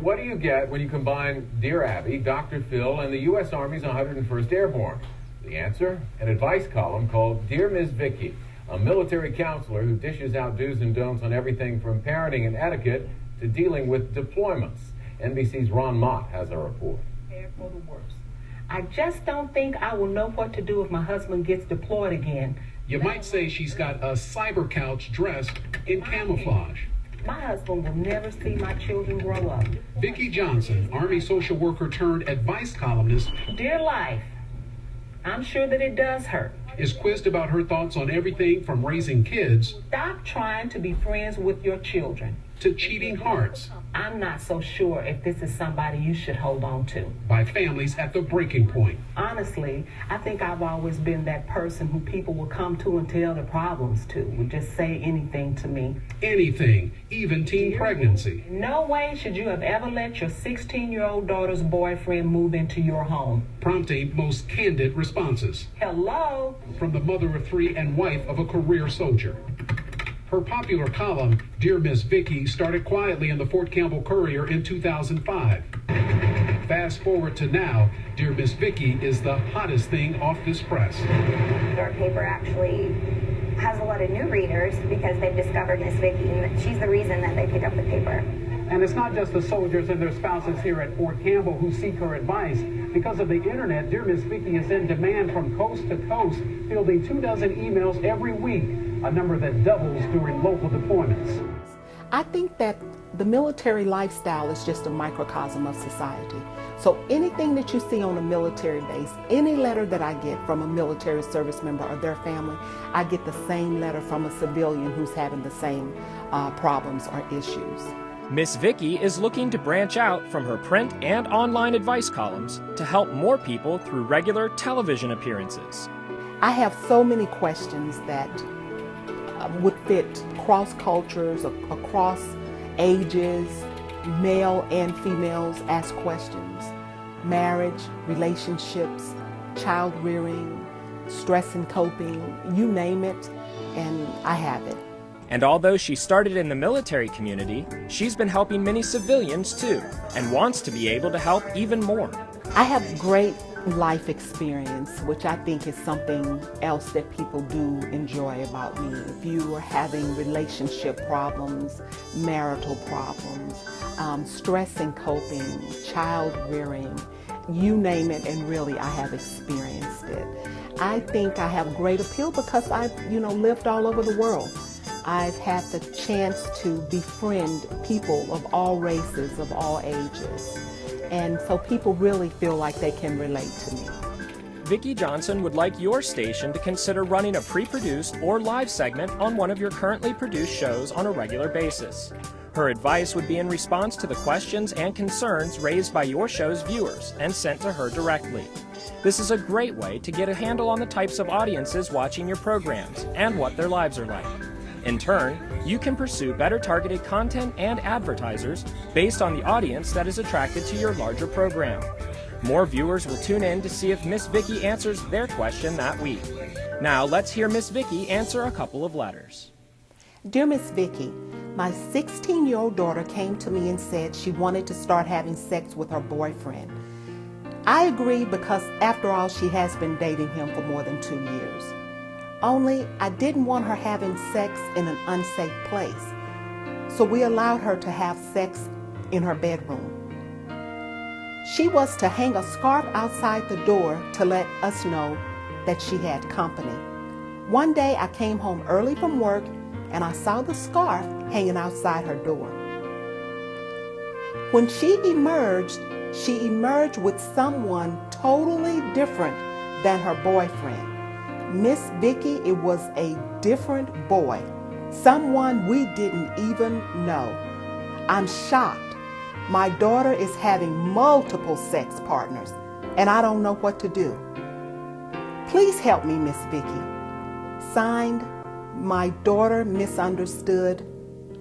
What do you get when you combine Dear Abby, Dr. Phil, and the U.S. Army's 101st Airborne? The answer? An advice column called Dear Ms. Vicky, a military counselor who dishes out do's and don'ts on everything from parenting and etiquette to dealing with deployments. NBC's Ron Mott has a report. Prepare for the worst. I just don't think I will know what to do if my husband gets deployed again. You might say she's got a cyber couch dressed in camouflage. My husband will never see my children grow up. Vicki Johnson, Army social worker turned advice columnist, Dear life, I'm sure that it does hurt. is quizzed about her thoughts on everything from raising kids Stop trying to be friends with your children. to cheating hearts I'm not so sure if this is somebody you should hold on to. by families at the breaking point. Honestly, I think I've always been that person who people will come to and tell their problems to, would just say anything to me. Anything, even teen pregnancy. No way should you have ever let your 16-year-old daughter's boyfriend move into your home. Prompting most candid responses Hello? from the mother of three and wife of a career soldier. Her popular column, Dear Miss Vicky, started quietly in the Fort Campbell Courier in 2005. Fast forward to now, Dear Miss Vicky is the hottest thing off this press. Our paper actually has a lot of new readers because they've discovered Miss Vicky, and she's the reason that they pick up the paper. And it's not just the soldiers and their spouses here at Fort Campbell who seek her advice. Because of the internet, Dear Miss Vicky is in demand from coast to coast, fielding 24 emails every week, a number that doubles during local deployments. I think that the military lifestyle is just a microcosm of society. So anything that you see on a military base, any letter that I get from a military service member or their family, I get the same letter from a civilian who's having the same problems or issues. Miss Vicky is looking to branch out from her print and online advice columns to help more people through regular television appearances. I have so many questions that would fit cross cultures, across ages, male and females ask questions. Marriage, relationships, child rearing, stress and coping, you name it, and I have it. And although she started in the military community, she's been helping many civilians too, and wants to be able to help even more. I have great life experience, which I think is something else that people do enjoy about me. If you are having relationship problems, marital problems, stress and coping, child rearing, you name it, and really I have experienced it. I think I have great appeal because I've, lived all over the world. I've had the chance to befriend people of all races, of all ages. And so people really feel like they can relate to me. Vicki Johnson would like your station to consider running a pre-produced or live segment on one of your currently produced shows on a regular basis. Her advice would be in response to the questions and concerns raised by your show's viewers and sent to her directly. This is a great way to get a handle on the types of audiences watching your programs and what their lives are like. In turn, you can pursue better targeted content and advertisers based on the audience that is attracted to your larger program. More viewers will tune in to see if Miss Vicky answers their question that week. Now let's hear Miss Vicky answer a couple of letters. Dear Miss Vicky, my 16-year-old daughter came to me and said she wanted to start having sex with her boyfriend. I agreed because after all, she has been dating him for more than 2 years. Only I didn't want her having sex in an unsafe place, so we allowed her to have sex in her bedroom. She was to hang a scarf outside the door to let us know that she had company. One day I came home early from work and I saw the scarf hanging outside her door. When she emerged with someone totally different than her boyfriend. Miss Vicky, it was a different boy, someone we didn't even know. I'm shocked. My daughter is having multiple sex partners, and I don't know what to do. Please help me, Miss Vicky. Signed, my daughter misunderstood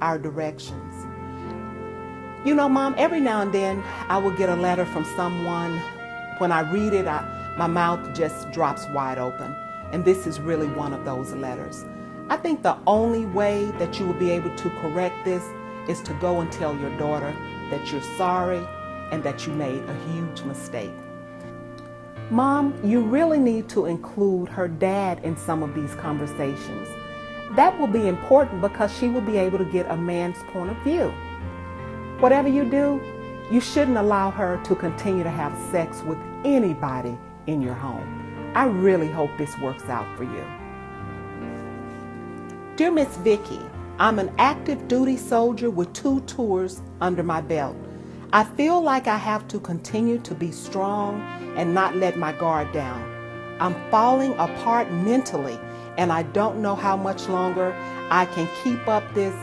our directions. Mom, every now and then I will get a letter from someone. When I read it, my mouth just drops wide open. And this is really one of those letters. I think the only way that you will be able to correct this is to go and tell your daughter that you're sorry and that you made a huge mistake. Mom, you really need to include her dad in some of these conversations. That will be important because she will be able to get a man's point of view. Whatever you do, you shouldn't allow her to continue to have sex with anybody in your home. I really hope this works out for you. Dear Miss Vicki, I'm an active duty soldier with 2 tours under my belt. I feel like I have to continue to be strong and not let my guard down. I'm falling apart mentally, and I don't know how much longer I can keep up this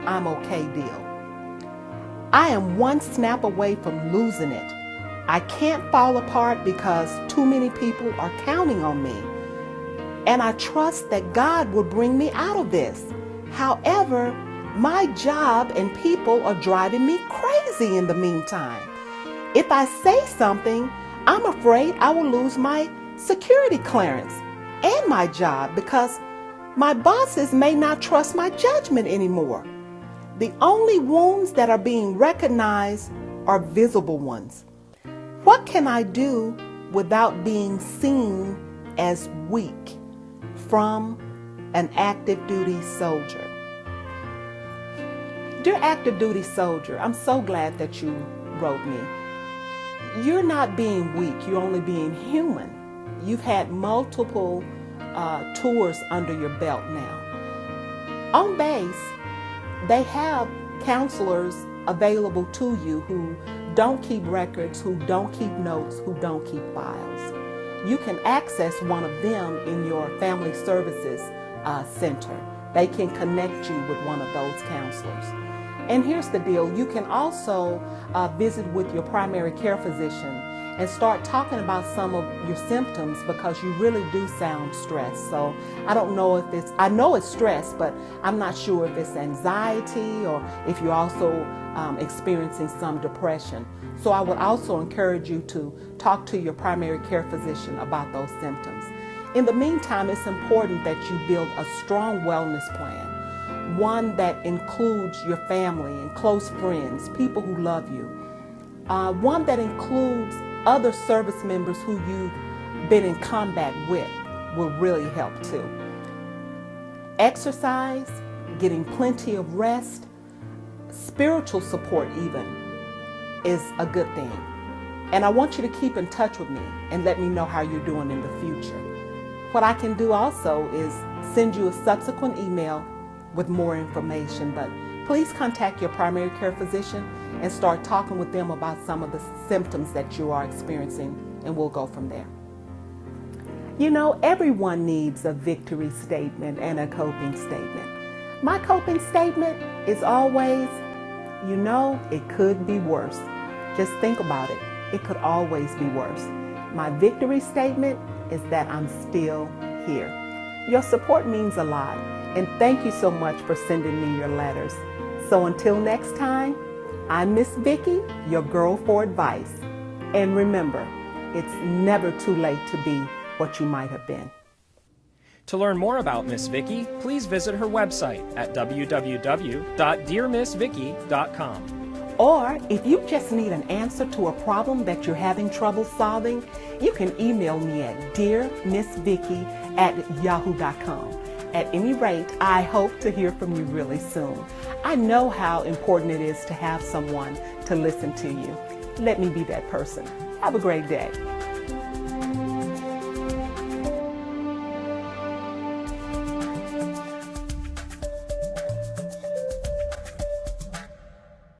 I'm okay deal. I am one snap away from losing it. I can't fall apart because too many people are counting on me. And I trust that God will bring me out of this. However, my job and people are driving me crazy in the meantime. If I say something, I'm afraid I will lose my security clearance and my job because my bosses may not trust my judgment anymore. The only wounds that are being recognized are visible ones. What can I do without being seen as weak? From an active duty soldier. Dear active duty soldier, I'm so glad that you wrote me. You're not being weak, you're only being human. You've had multiple tours under your belt now. On base, they have counselors available to you who don't keep records, who don't keep notes, who don't keep files. You can access one of them in your family services center. They can connect you with one of those counselors. And here's the deal, you can also visit with your primary care physician and start talking about some of your symptoms because you really do sound stressed. So I don't know if I know it's stress, but I'm not sure if it's anxiety or if you're also experiencing some depression. So I would also encourage you to talk to your primary care physician about those symptoms. In the meantime, it's important that you build a strong wellness plan, one that includes your family and close friends, people who love you, one that includes other service members who you've been in combat with will really help too. Exercise, getting plenty of rest, spiritual support even is a good thing. And I want you to keep in touch with me and let me know how you're doing in the future. What I can do also is send you a subsequent email with more information, but please contact your primary care physician and start talking with them about some of the symptoms that you are experiencing, and we'll go from there. You know, everyone needs a victory statement and a coping statement. My coping statement is always, you know, it could be worse. Just think about it. It could always be worse. My victory statement is that I'm still here. Your support means a lot, and thank you so much for sending me your letters. So until next time, I'm Miss Vicki, your girl for advice. And remember, it's never too late to be what you might have been. To learn more about Miss Vicki, please visit her website at www.dearmissvicki.com. Or if you just need an answer to a problem that you're having trouble solving, you can email me at dearmissvicki@yahoo.com. At any rate, I hope to hear from you really soon. I know how important it is to have someone to listen to you. Let me be that person. Have a great day.